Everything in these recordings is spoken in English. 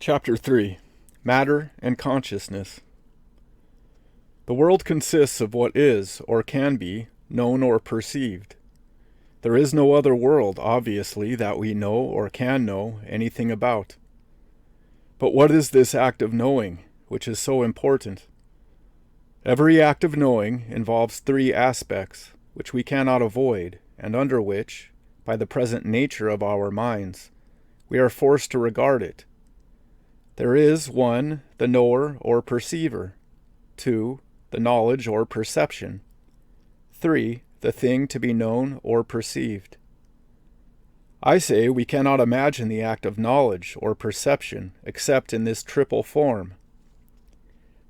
Chapter 3. Matter and Consciousness. The world consists of what is, or can be, known or perceived. There is no other world, obviously, that we know or can know anything about. But what is this act of knowing, which is so important? Every act of knowing involves three aspects, which we cannot avoid, and under which, by the present nature of our minds, we are forced to regard it. There is 1. The knower or perceiver, 2. The knowledge or perception, 3. The thing to be known or perceived. I say we cannot imagine the act of knowledge or perception except in this triple form.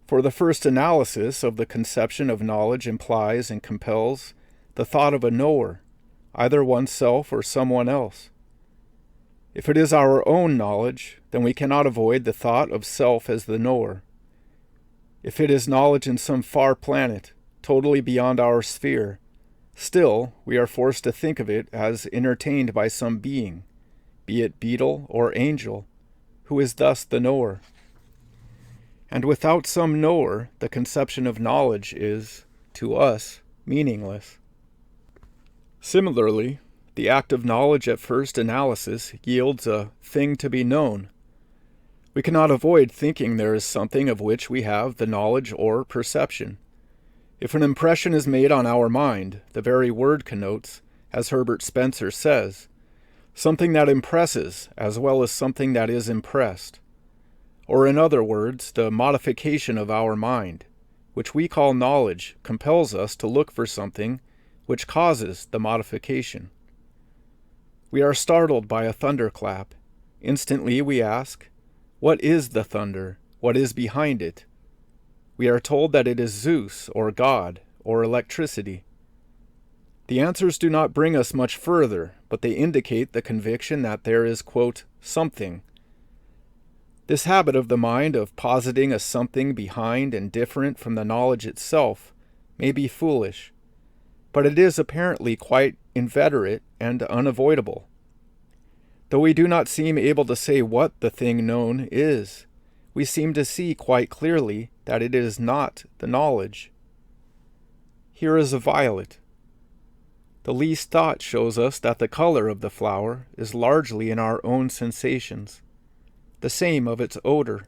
For the first analysis of the conception of knowledge implies and compels the thought of a knower, either oneself or someone else. If it is our own knowledge, then we cannot avoid the thought of self as the knower. If it is knowledge in some far planet, totally beyond our sphere, still we are forced to think of it as entertained by some being, be it beetle or angel, who is thus the knower. And without some knower, the conception of knowledge is, to us, meaningless. Similarly, the act of knowledge at first analysis yields a thing to be known. We cannot avoid thinking there is something of which we have the knowledge or perception. If an impression is made on our mind, the very word connotes, as Herbert Spencer says, something that impresses as well as something that is impressed. Or in other words, the modification of our mind, which we call knowledge, compels us to look for something which causes the modification. We are startled by a thunderclap. Instantly we ask, what is the thunder? What is behind it? We are told that it is Zeus, or God, or electricity. The answers do not bring us much further, but they indicate the conviction that there is, quote, something. This habit of the mind of positing a something behind and different from the knowledge itself may be foolish, but it is apparently quite inveterate and unavoidable. Though we do not seem able to say what the thing known is, we seem to see quite clearly that it is not the knowledge. Here is a violet. The least thought shows us that the color of the flower is largely in our own sensations, the same of its odor.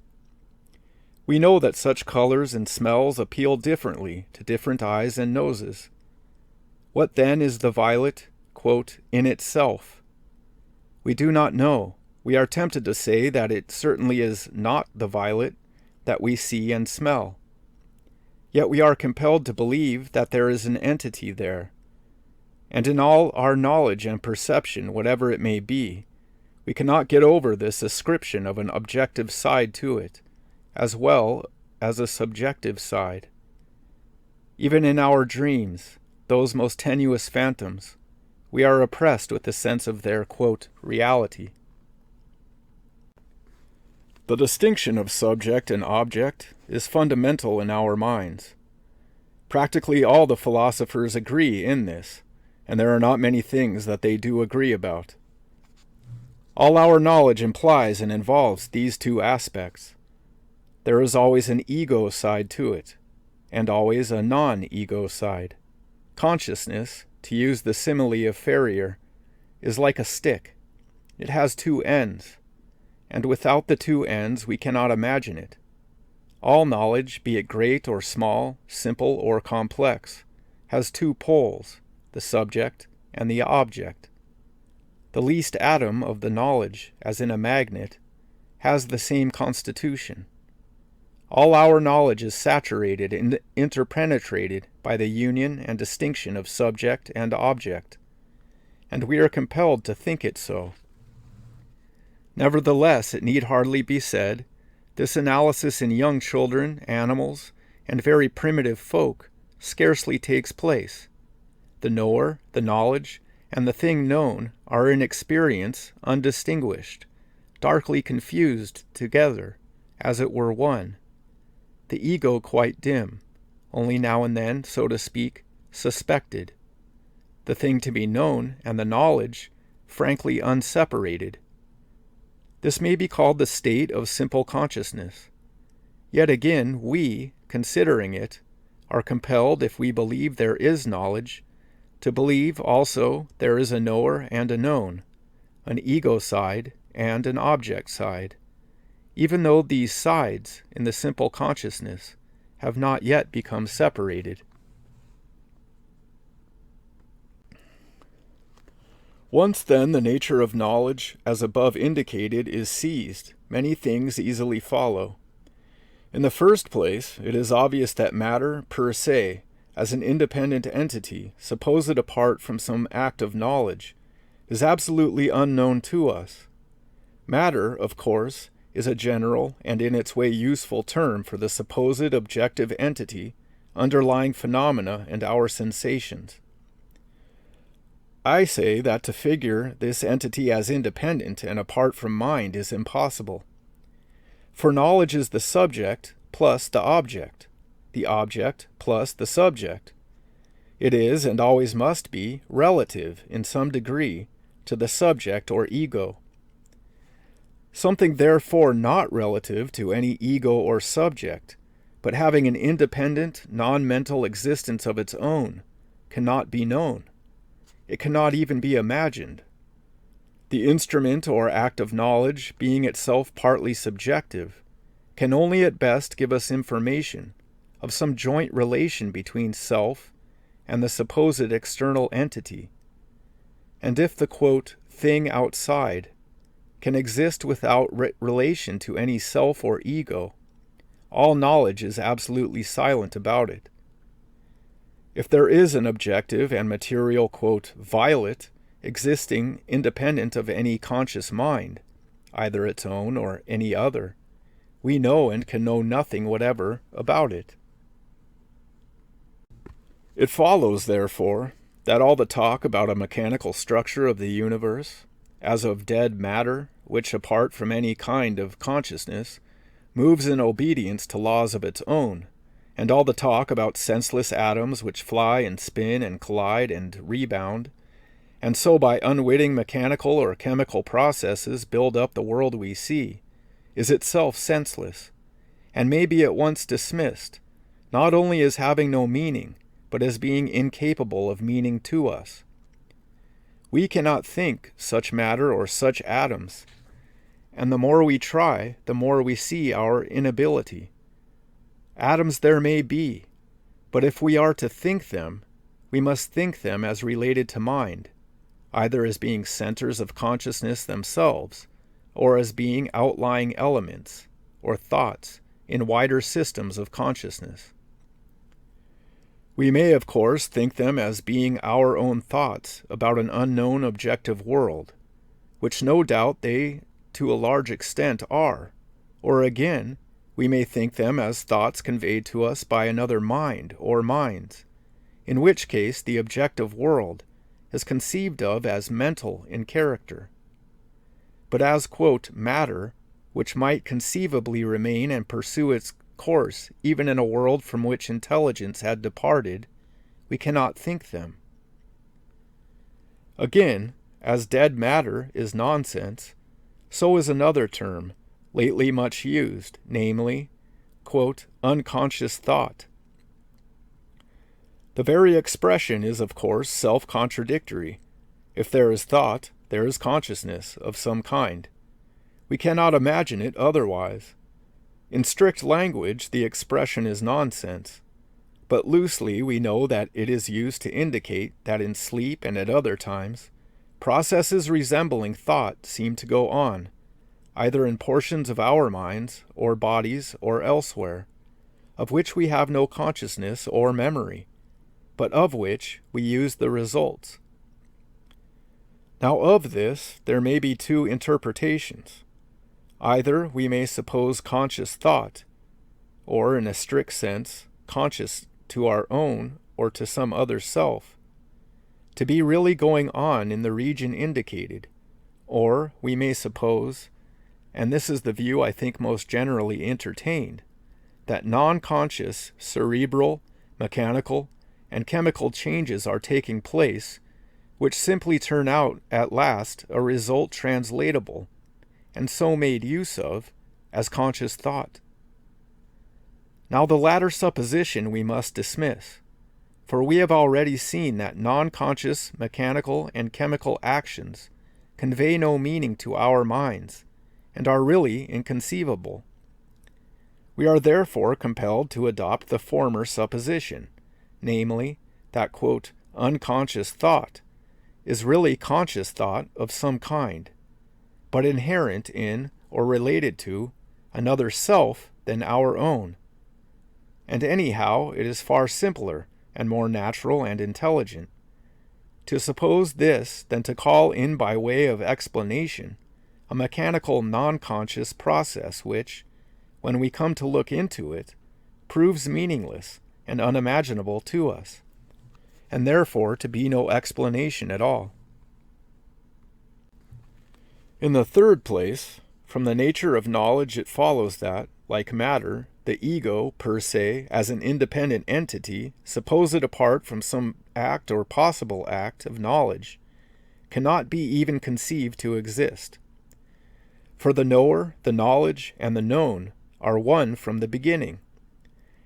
We know that such colors and smells appeal differently to different eyes and noses. What then is the violet, quote, in itself? We do not know. We are tempted to say that it certainly is not the violet that we see and smell. Yet we are compelled to believe that there is an entity there. And in all our knowledge and perception, whatever it may be, we cannot get over this ascription of an objective side to it, as well as a subjective side. Even in our dreams, those most tenuous phantoms, we are oppressed with the sense of their, quote, reality. The distinction of subject and object is fundamental in our minds. Practically all the philosophers agree in this, and there are not many things that they do agree about. All our knowledge implies and involves these two aspects. There is always an ego side to it, and always a non-ego side. Consciousness, to use the simile of Ferrier, is like a stick. It has two ends, and without the two ends we cannot imagine it. All knowledge, be it great or small, simple or complex, has two poles, the subject and the object. The least atom of the knowledge, as in a magnet, has the same constitution. All our knowledge is saturated and interpenetrated by the union and distinction of subject and object, and we are compelled to think it so. Nevertheless, it need hardly be said, this analysis in young children, animals, and very primitive folk scarcely takes place. The knower, the knowledge, and the thing known are in experience undistinguished, darkly confused together, as it were one. The ego quite dim, only now and then, so to speak, suspected. The thing to be known and the knowledge frankly unseparated. This may be called the state of simple consciousness. Yet again, we, considering it, are compelled, if we believe there is knowledge, to believe also there is a knower and a known, an ego side and an object side, even though these sides in the simple consciousness have not yet become separated. Once then the nature of knowledge, as above indicated, is seized, many things easily follow. In the first place, it is obvious that matter per se, as an independent entity, supposed apart from some act of knowledge, is absolutely unknown to us. Matter, of course, is a general and in its way useful term for the supposed objective entity underlying phenomena and our sensations. I say that to figure this entity as independent and apart from mind is impossible. For knowledge is the subject plus the object plus the subject. It is, and always must be, relative, in some degree, to the subject or ego. Something therefore not relative to any ego or subject, but having an independent, non-mental existence of its own, cannot be known. It cannot even be imagined. The instrument or act of knowledge, being itself partly subjective, can only at best give us information of some joint relation between self and the supposed external entity. And if the, quote, thing outside can exist without relation to any self or ego, all knowledge is absolutely silent about it. If there is an objective and material, quote, violet, existing independent of any conscious mind, either its own or any other, we know and can know nothing whatever about it. It follows, therefore, that all the talk about a mechanical structure of the universe, as of dead matter, which apart from any kind of consciousness, moves in obedience to laws of its own, and all the talk about senseless atoms which fly and spin and collide and rebound, and so by unwitting mechanical or chemical processes build up the world we see, is itself senseless, and may be at once dismissed, not only as having no meaning, but as being incapable of meaning to us. We cannot think such matter or such atoms, and the more we try, the more we see our inability. Atoms there may be, but if we are to think them, we must think them as related to mind, either as being centers of consciousness themselves, or as being outlying elements, or thoughts, in wider systems of consciousness. We may, of course, think them as being our own thoughts about an unknown objective world, which no doubt they, to a large extent, are, or again, we may think them as thoughts conveyed to us by another mind or minds, in which case the objective world is conceived of as mental in character. But as, quote, matter, which might conceivably remain and pursue its course even in a world from which intelligence had departed, we cannot think them. Again, as dead matter is nonsense, so is another term, lately much used, namely, quote, unconscious thought. The very expression is, of course, self-contradictory. If there is thought, there is consciousness of some kind. We cannot imagine it otherwise. In strict language, the expression is nonsense, but loosely we know that it is used to indicate that in sleep and at other times, processes resembling thought seem to go on, either in portions of our minds or bodies or elsewhere, of which we have no consciousness or memory, but of which we use the results. Now of this there may be two interpretations. Either we may suppose conscious thought, or in a strict sense, conscious to our own or to some other self, to be really going on in the region indicated, or we may suppose, and this is the view I think most generally entertained, that non-conscious, cerebral, mechanical, and chemical changes are taking place, which simply turn out, at last, a result translatable, and so made use of, as conscious thought. Now the latter supposition we must dismiss, for we have already seen that non-conscious mechanical and chemical actions convey no meaning to our minds, and are really inconceivable. We are therefore compelled to adopt the former supposition, namely, that, quote, unconscious thought is really conscious thought of some kind, but inherent in or related to another self than our own. And anyhow, it is far simpler and more natural and intelligent to suppose this than to call in by way of explanation a mechanical non-conscious process which, when we come to look into it, proves meaningless and unimaginable to us, and therefore to be no explanation at all. In the third place, from the nature of knowledge it follows that, like matter, the ego, per se, as an independent entity, supposed apart from some act or possible act of knowledge, cannot be even conceived to exist. For the knower, the knowledge, and the known are one from the beginning.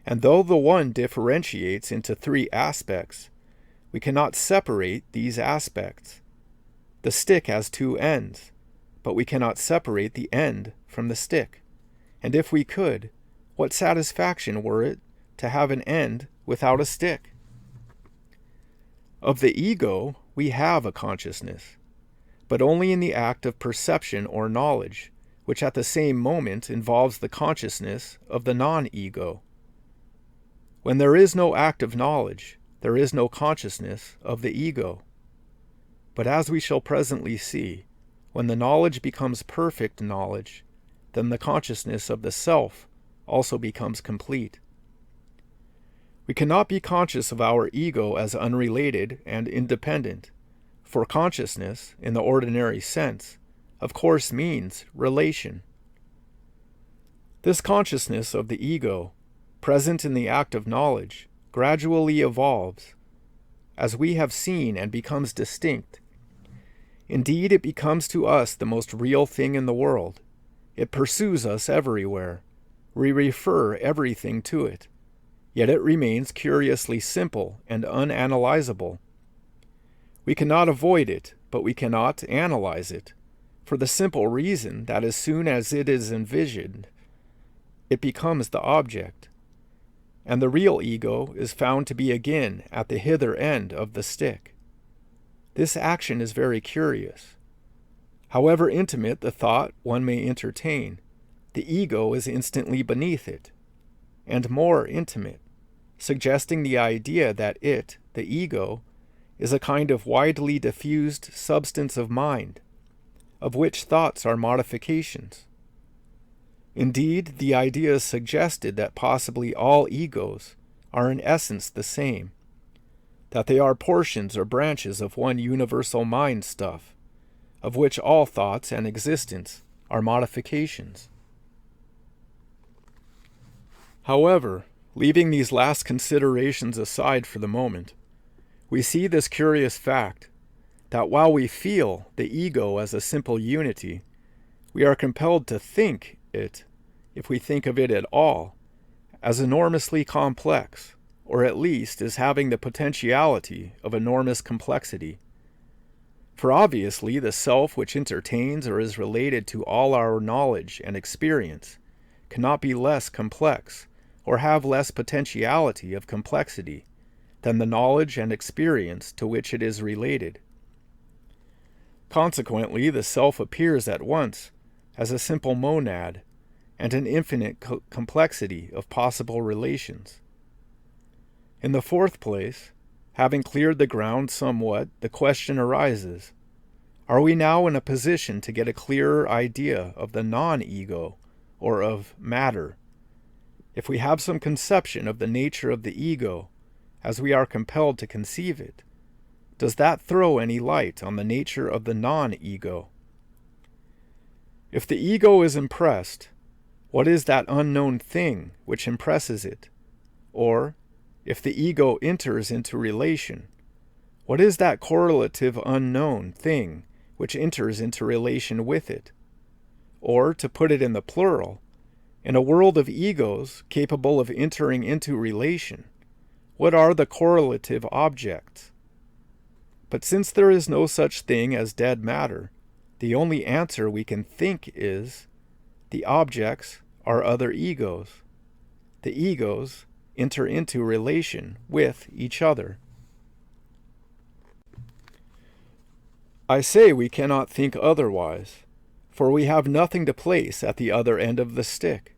And though the one differentiates into three aspects, we cannot separate these aspects. The stick has two ends, but we cannot separate the end from the stick. And if we could, what satisfaction were it to have an end without a stick? Of the ego, we have a consciousness, but only in the act of perception or knowledge, which at the same moment involves the consciousness of the non-ego. When there is no act of knowledge, there is no consciousness of the ego. But as we shall presently see, when the knowledge becomes perfect knowledge, then the consciousness of the self also becomes complete. We cannot be conscious of our ego as unrelated and independent, for consciousness, in the ordinary sense, of course means relation. This consciousness of the ego, present in the act of knowledge, gradually evolves, as we have seen, and becomes distinct. Indeed, it becomes to us the most real thing in the world. It pursues us everywhere. We refer everything to it. Yet it remains curiously simple and unanalyzable. We cannot avoid it, but we cannot analyze it, for the simple reason that as soon as it is envisioned, it becomes the object, and the real ego is found to be again at the hither end of the stick. This action is very curious. However intimate the thought one may entertain, the ego is instantly beneath it, and more intimate, suggesting the idea that it, the ego, is a kind of widely diffused substance of mind, of which thoughts are modifications. Indeed, the idea is suggested that possibly all egos are in essence the same, that they are portions or branches of one universal mind stuff, of which all thoughts and existence are modifications. However, leaving these last considerations aside for the moment, we see this curious fact that while we feel the ego as a simple unity, we are compelled to think it, if we think of it at all, as enormously complex, or at least as having the potentiality of enormous complexity. For obviously the self which entertains or is related to all our knowledge and experience cannot be less complex or have less potentiality of complexity than the knowledge and experience to which it is related. Consequently, the self appears at once as a simple monad and an infinite complexity of possible relations. In the fourth place, having cleared the ground somewhat, the question arises, are we now in a position to get a clearer idea of the non-ego, or of matter? If we have some conception of the nature of the ego, as we are compelled to conceive it, does that throw any light on the nature of the non-ego? If the ego is impressed, what is that unknown thing which impresses it? Or, if the ego enters into relation, what is that correlative unknown thing which enters into relation with it? Or, to put it in the plural, in a world of egos capable of entering into relation, what are the correlative objects? But since there is no such thing as dead matter, the only answer we can think is, the objects are other egos. The egos enter into relation with each other. I say we cannot think otherwise, for we have nothing to place at the other end of the stick,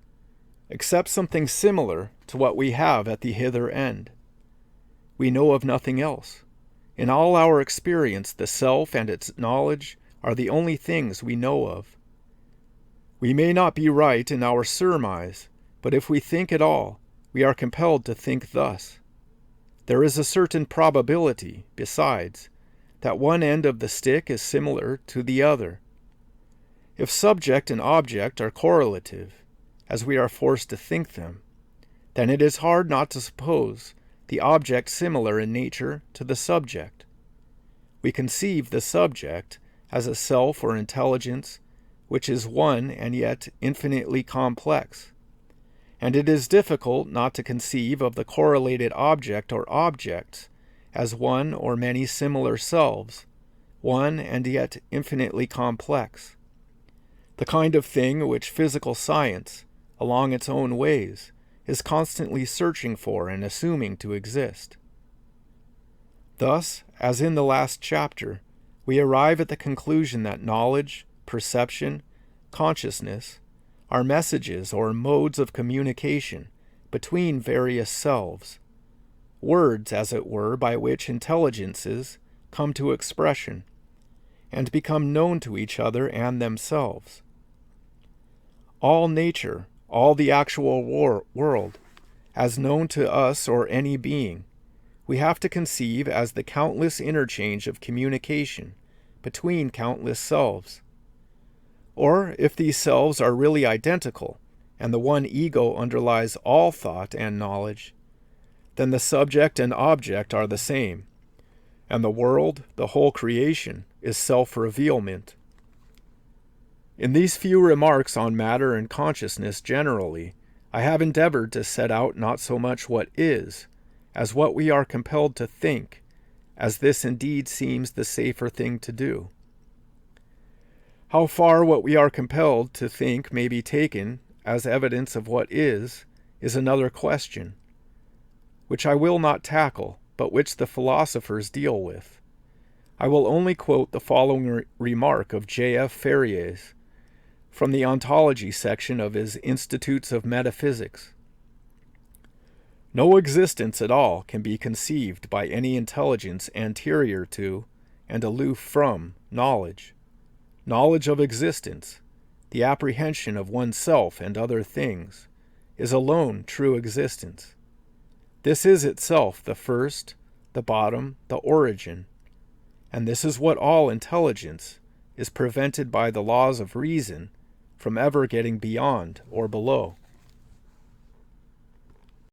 except something similar to what we have at the hither end. We know of nothing else. In all our experience, the self and its knowledge are the only things we know of. We may not be right in our surmise, but if we think at all, we are compelled to think thus. There is a certain probability, besides, that one end of the stick is similar to the other. If subject and object are correlative, as we are forced to think them, then it is hard not to suppose the object similar in nature to the subject. We conceive the subject as a self or intelligence which is one and yet infinitely complex, and it is difficult not to conceive of the correlated object or objects as one or many similar selves, one and yet infinitely complex. The kind of thing which physical science, along its own ways, is constantly searching for and assuming to exist. Thus, as in the last chapter, we arrive at the conclusion that knowledge, perception, consciousness are messages or modes of communication between various selves, words, as it were, by which intelligences come to expression and become known to each other and themselves. All nature, all the actual world, as known to us or any being, we have to conceive as the countless interchange of communication between countless selves. Or, if these selves are really identical, and the one ego underlies all thought and knowledge, then the subject and object are the same, and the world, the whole creation, is self-revealment. In these few remarks on matter and consciousness generally, I have endeavored to set out not so much what is, as what we are compelled to think, as this indeed seems the safer thing to do. How far what we are compelled to think may be taken as evidence of what is another question, which I will not tackle, but which the philosophers deal with. I will only quote the following remark of J.F. Ferrier's from the ontology section of his Institutes of Metaphysics. No existence at all can be conceived by any intelligence anterior to and aloof from knowledge. Knowledge of existence, the apprehension of oneself and other things, is alone true existence. This is itself the first, the bottom, the origin, and this is what all intelligence is prevented by the laws of reason from ever getting beyond or below.